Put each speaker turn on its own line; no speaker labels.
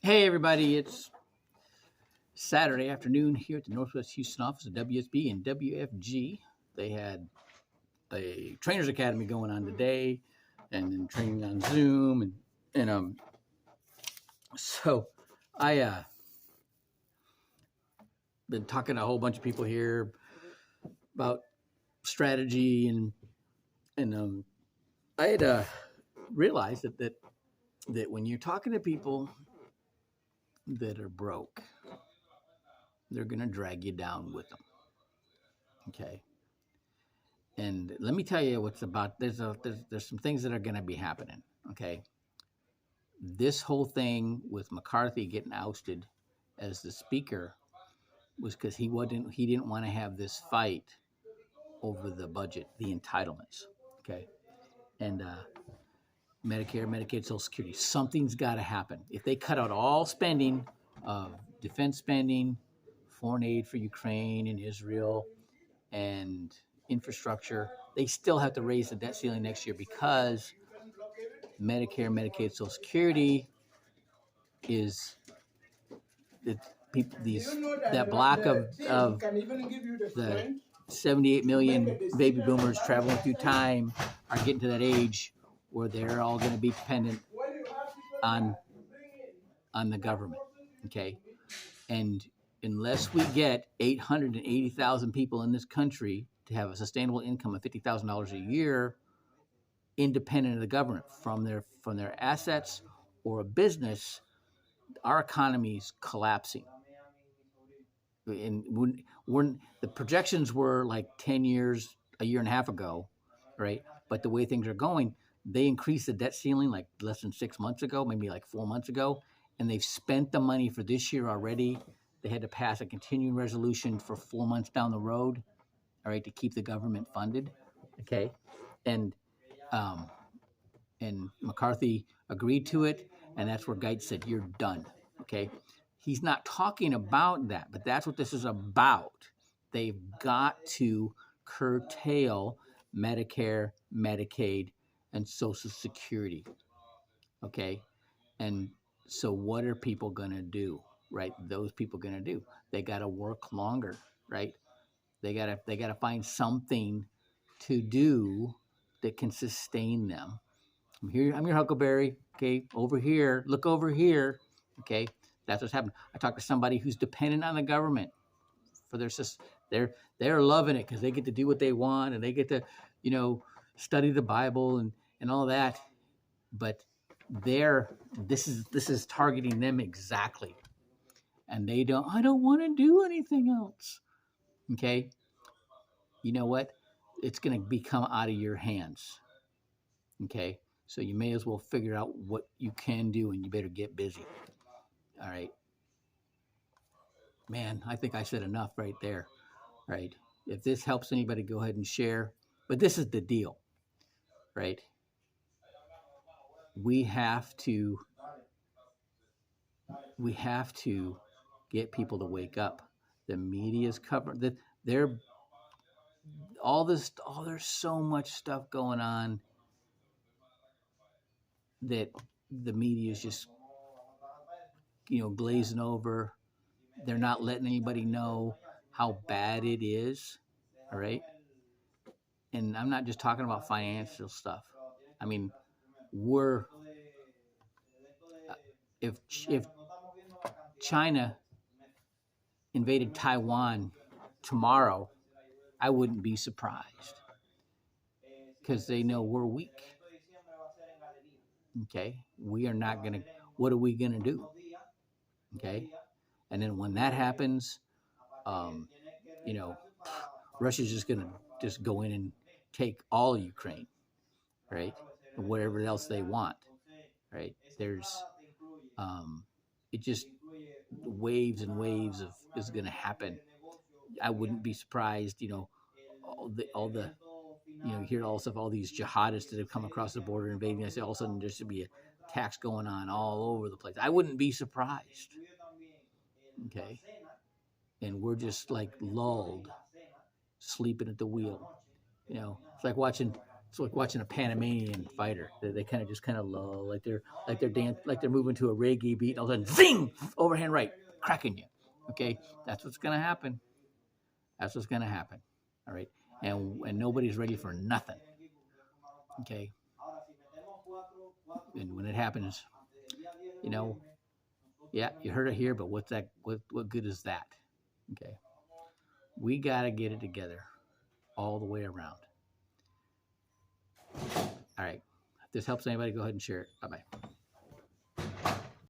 Hey everybody, it's Saturday afternoon here at the Northwest Houston office of WSB and WFG. They had a trainers academy going on today and then training on Zoom and so I been talking to a whole bunch of people here about strategy and I had realized that when you're talking to people that are broke, they're gonna drag you down with them. Okay. And let me tell you what's about. There's some things that are going to be happening. Okay, this whole thing with McCarthy getting ousted as the speaker was because he didn't want to have this fight over the budget, the entitlements. Okay, and Medicare, Medicaid, Social Security. Something's got to happen. If they cut out all spending of defense spending, foreign aid for Ukraine and Israel, and infrastructure, they still have to raise the debt ceiling next year because Medicare, Medicaid, Social Security is the people that block of the 78 million baby boomers traveling through time are getting to that age where they're all going to be dependent on the government. Okay, and unless we get 880,000 people in this country to have a sustainable income of $50,000 a year, independent of the government from their assets or a business, our economy is collapsing. And when the projections were like 10 years, a year and a half ago, right? But the way things are going, they increased the debt ceiling like less than 6 months ago, maybe like 4 months ago, and they've spent the money for this year already. They had to pass a continuing resolution for 4 months down the road, all right, to keep the government funded. Okay, and um, and McCarthy agreed to it, and that's where Geitz said, "You're done." Okay, he's not talking about that, but that's what this is about. They've got to curtail Medicare, Medicaid, and Social Security. Okay, and so what are people going to do? Right, those people going to do? They got to work longer. Right, they got to find something to do that can sustain them. I'm your Huckleberry. Okay, over here, look over here. Okay, that's what's happening. I talked to somebody who's dependent on the government for their they're loving it because they get to do what they want and they get to, you know, study the Bible and all that. But this is targeting them exactly, and they don't. I don't want to do anything else. Okay, you know what? It's going to become out of your hands. Okay, so you may as well figure out what you can do, and you better get busy. All right, man. I think I said enough right there. Right. If this helps anybody, go ahead and share. But this is the deal, right? We have to get people to wake up. The media's covered that they're all this. Oh, there's so much stuff going on that the media is just glazing over. They're not letting anybody know how bad it is. All right. And I'm not just talking about financial stuff. I mean, we're if China invaded Taiwan tomorrow, I wouldn't be surprised because they know we're weak. Okay, we are not gonna. What are we gonna do? Okay, and then when that happens, um, you know, Russia's just gonna go in and take all of Ukraine, right? And whatever else they want, right? There's, it just waves and waves of is gonna happen. I wouldn't be surprised, all the you hear all stuff, all these jihadists that have come across the border invading. I say all of a sudden there should be attacks going on all over the place. I wouldn't be surprised. Okay, and we're just like lulled, sleeping at the wheel. It's like watching it's like watching a Panamanian fighter. They kind of just kind of low, like they're moving to a reggae beat, and all of a sudden, zing, overhand right, cracking you. Okay, that's what's gonna happen. That's what's gonna happen. All right, and nobody's ready for nothing. Okay, and when it happens, you know, yeah, you heard it here, but what's that? What good is that? Okay, we gotta get it together all the way around. All right. If this helps anybody, go ahead and share it. Bye bye.